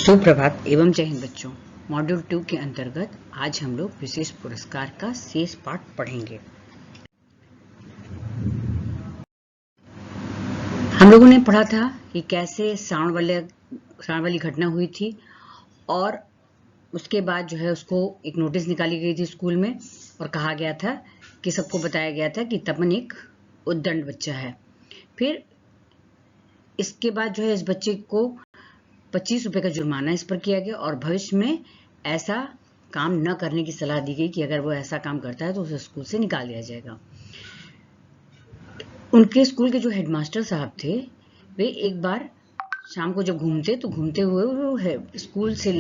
सुप्रभात एवं जय हिंद बच्चों। मॉड्यूल 2 के अंतर्गत आज हम लोग विशेष पुरस्कार का शेष पाठ पढ़ेंगे। हम लोगों ने पढ़ा था कि कैसे साण वाली घटना हुई थी और उसके बाद जो है उसको एक नोटिस निकाली गई थी स्कूल में और कहा गया था कि सबको बताया गया था कि तपन एक उद्दंड बच्चा है। फिर इसके बाद जो है इस बच्चे को 25 रुपए का जुर्माना इस पर किया गया और भविष्य में ऐसा काम न करने की सलाह दी गई कि अगर वो ऐसा काम करता है तो उसे स्कूल से निकाल दिया जाएगा। उनके स्कूल के जो हेडमास्टर साहब थे वे एक बार शाम को जब घूमते हुए वो स्कूल से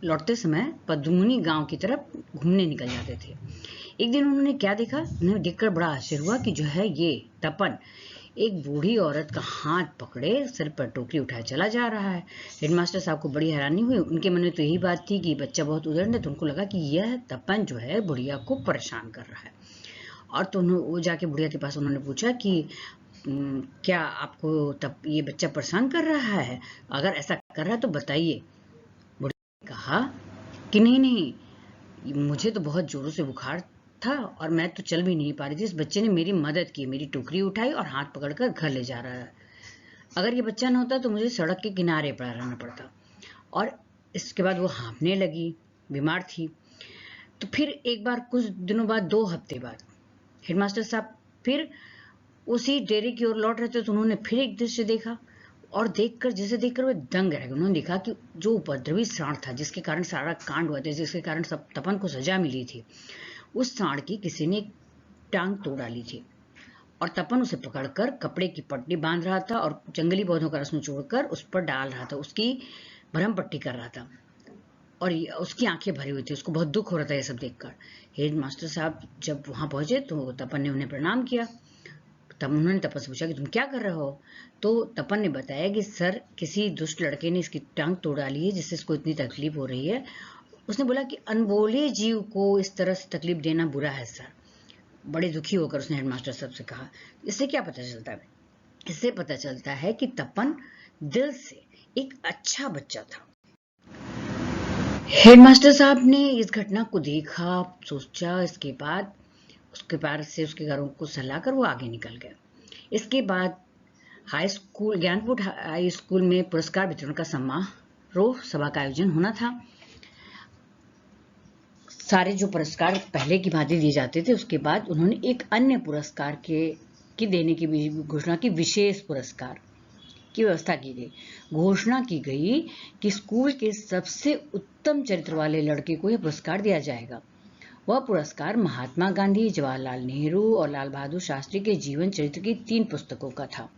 लौटते समय पद्ममुनि गांव की तरफ घूमने निकल जाते थे। एक दिन उन्होंने क्या देखा, उन्हें देखकर बड़ा आश्चर्य हुआ कि जो है ये तपन एक बूढ़ी औरत का हाथ पकड़े सिर पर टोकरी उठाए चला जा रहा है। हेडमास्टर साहब को बड़ी हैरानी हुई। उनके मन में तो यही बात थी कि बच्चा बहुत उद्दंड है, तो उनको लगा कि यह तपन जो है बुढ़िया को परेशान कर रहा है। और तो वो जाके बुढ़िया के पास उन्होंने पूछा कि क्या आपको ये बच्चा परेशान कर रहा है? अगर ऐसा कर रहा है तो बताइए। बुढ़िया ने कहा कि नहीं, मुझे तो बहुत जोरों से बुखार था और मैं तो चल भी नहीं पा रही थी। इस बच्चे ने मेरी मदद की, मेरी टोकरी उठाई और हाथ पकड़कर घर ले जा रहा है। अगर ये बच्चा ना होता तो मुझे सड़क के किनारे पड़ा रहना पड़ता। और इसके बाद वो हाँफने लगी, बीमार थी। तो फिर एक बार कुछ दिनों बाद, 2 हफ्ते बाद, हेडमास्टर साहब फिर उसी डेरे की ओर लौट रहे थे तो उन्होंने फिर एक दृश्य देखा और देखकर वे दंग रह गए। उन्होंने देखा कि जो उपद्रवी साँड़ था, जिसके कारण सारा कांड हुआ था, जिसके कारण सब तपन को सजा मिली थी, उस साँड़ की किसी ने टांग तोड़ डाली थी और तपन उसे पकड़कर कपड़े की पट्टी बांध रहा था और जंगली पौधों का रस निचोड़कर उस पर डाल रहा था, उसकी भरम पट्टी कर रहा था और उसकी आंखें भरी हुई थी। उसको बहुत दुख हो रहा था ये सब देखकर। हेड मास्टर साहब जब वहां पहुंचे तो तपन ने उन्हें प्रणाम किया। तब उन्होंने तपन से पूछा कि तुम क्या कर रहे हो? तो तपन ने बताया कि सर, किसी दुष्ट लड़के ने इसकी टांग तोड़ डाली है जिससे इसको इतनी तकलीफ हो रही है। उसने बोला कि अनबोले जीव को इस तरह से तकलीफ देना बुरा है सर। बड़े दुखी होकर उसने हेडमास्टर साहब से कहा। इससे क्या पता चलता है? इससे पता चलता है कि तपन दिल से एक अच्छा बच्चा था। हेडमास्टर साहब ने इस घटना को देखा, सोचा, इसके बाद उसके पार से उसके घरों को सलाह कर वो आगे निकल गए। इसके बाद high school, Gyanpur high school में पुरस्कार वितरण का समारोह सभा का आयोजन होना था। सारे जो पुरस्कार पहले की भांति दिए जाते थे, उसके बाद उन्होंने एक अन्य पुरस्कार की देने की घोषणा की। विशेष पुरस्कार की व्यवस्था की गई। घोषणा की गई कि स्कूल के सबसे उत्तम चरित्र वाले लड़के को यह पुरस्कार दिया जाएगा। वह पुरस्कार महात्मा गांधी, जवाहरलाल नेहरू और लाल बहादुर शास्त्री के जीवन चरित्र की 3 पुस्तकों का था।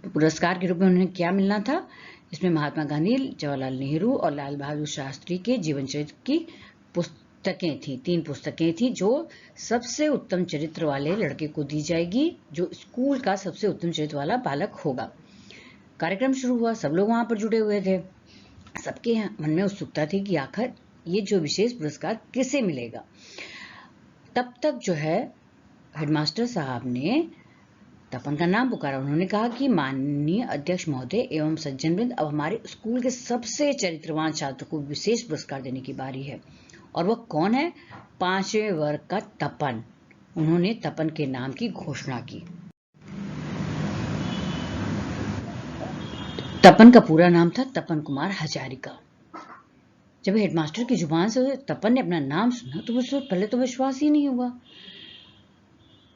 पुरस्कार के रूप में उन्हें क्या मिलना था? इसमें महात्मा गांधी, जवाहरलाल नेहरू और लाल बहादुर शास्त्री के जीवन चरित्र की पुस्तकें थी। 3 पुस्तकें थी जो सबसे उत्तम चरित्र वाले लड़के को दी जाएगी, जो स्कूल का सबसे उत्तम चरित्र वाला बालक होगा। कार्यक्रम शुरू हुआ, सब लोग वहां पर जुटे हुए थे। सबके मन में उत्सुकता थी कि आखिर ये जो विशेष पुरस्कार किसे मिलेगा। तब तक जो है हेडमास्टर साहब ने तपन का नाम पुकारा। उन्होंने कहा कि माननीय अध्यक्ष महोदय एवं सज्जनवृंद, अब हमारे स्कूल के सबसे चरित्रवान छात्र को विशेष पुरस्कार देने की बारी है। और वह कौन है? 5वें वर्ग का तपन। उन्होंने तपन के नाम की घोषणा की। तपन का पूरा नाम था तपन कुमार हजारिका। जब हेडमास्टर की जुबान से तपन ने अपना नाम सुना तो उसको पहले तो विश्वास ही नहीं हुआ।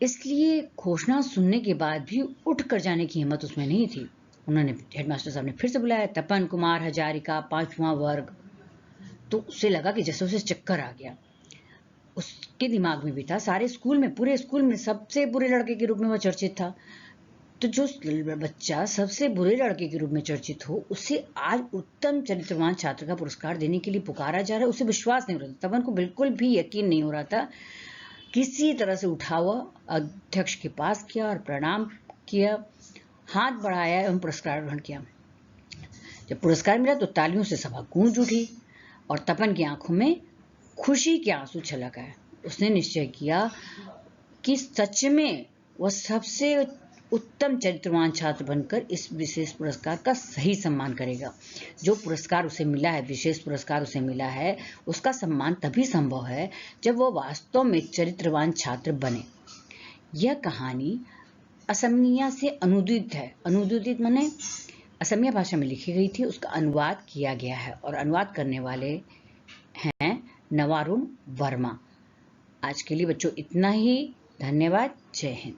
इसलिए घोषणा सुनने के बाद भी उठकर जाने की हिम्मत उसमें नहीं थी। उन्होंने, हेडमास्टर साहब ने फिर से बुलाया, तपन कुमार हजारिका, 5वां वर्ग। तो उसे लगा कि जैसे उसे चक्कर आ गया। उसके दिमाग में भी था, सारे स्कूल में, पूरे स्कूल में सबसे बुरे लड़के के रूप में वह चर्चित था। तो जो बच्चा सबसे बुरे लड़के के रूप में चर्चित हो, उसे आज उत्तम चरित्रवान छात्र का पुरस्कार देने के लिए पुकारा जा रहा है, उसे विश्वास नहीं हो रहा था। तपन को बिल्कुल भी यकीन नहीं हो रहा था। किसी तरह से उठा हुआ अध्यक्ष के पास किया और प्रणाम किया, हाथ बढ़ाया एवं पुरस्कार ग्रहण किया। जब पुरस्कार मिला तो तालियों से सभा गूंज उठी और तपन की आंखों में खुशी के आंसू छलक आए। उसने निश्चय किया कि सच में वह सबसे उत्तम चरित्रवान छात्र बनकर इस विशेष पुरस्कार का सही सम्मान करेगा। जो पुरस्कार उसे मिला है, विशेष पुरस्कार उसे मिला है, उसका सम्मान तभी संभव है जब वह वास्तव में चरित्रवान छात्र बने। यह कहानी असमिया से अनुदित है। अनुदित माने असमिया भाषा में लिखी गई थी, उसका अनुवाद किया गया है और अनुवाद करने वाले हैं नवारुण वर्मा। आज के लिए बच्चों इतना ही। धन्यवाद। जय हिंद।